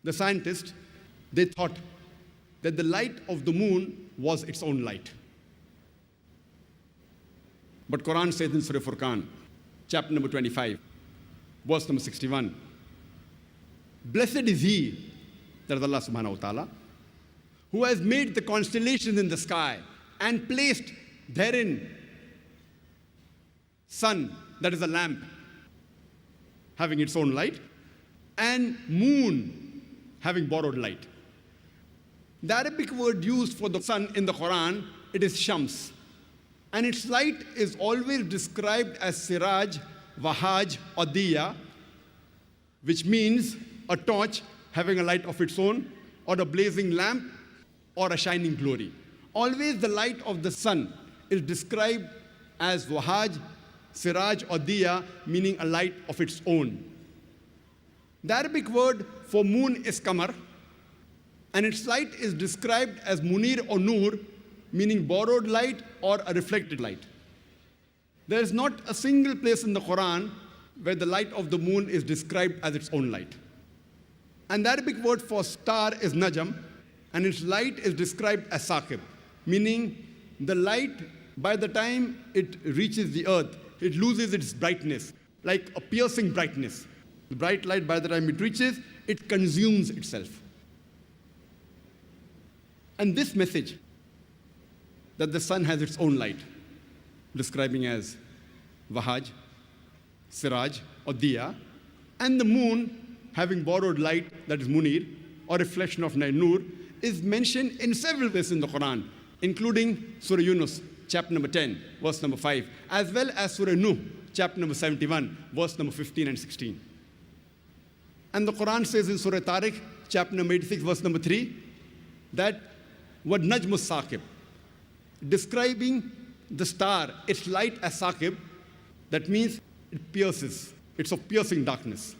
The scientists, they thought that the light of the moon was its own light. But Quran says in Surah Furqan, chapter number 25, verse number 61, blessed is he, that is Allah subhanahu wa ta'ala, who has made the constellations in the sky and placed therein sun, that is a lamp, having its own light, and moon, having borrowed light. The Arabic word used for the sun in the Quran, it is shams. And its light is always described as siraj, wahaj, or diya, which means a torch having a light of its own, or a blazing lamp, or a shining glory. Always the light of the sun is described as wahaj, siraj, or diya, meaning a light of its own. The Arabic word for moon is qamar, and its light is described as munir or nur, meaning borrowed light or a reflected light. There is not a single place in the Quran where the light of the moon is described as its own light. And the Arabic word for star is najam, and its light is described as saqib, meaning the light, by the time it reaches the earth, it loses its brightness, like a piercing brightness. The bright light, by the time it reaches, it consumes itself. And this message, that the sun has its own light, describing as wahaj, siraj, or diya, and the moon having borrowed light, that is munir, or reflection of nur, is mentioned in several places in the Quran, including Surah Yunus, chapter number 10, verse number 5, as well as Surah Nuh, chapter number 71, verse number 15 and 16. And the Quran says in Surah Tariq, chapter number 86, verse number 3, that what najmus saqib, describing the star, its light as saqib, that means it pierces, it's of piercing darkness.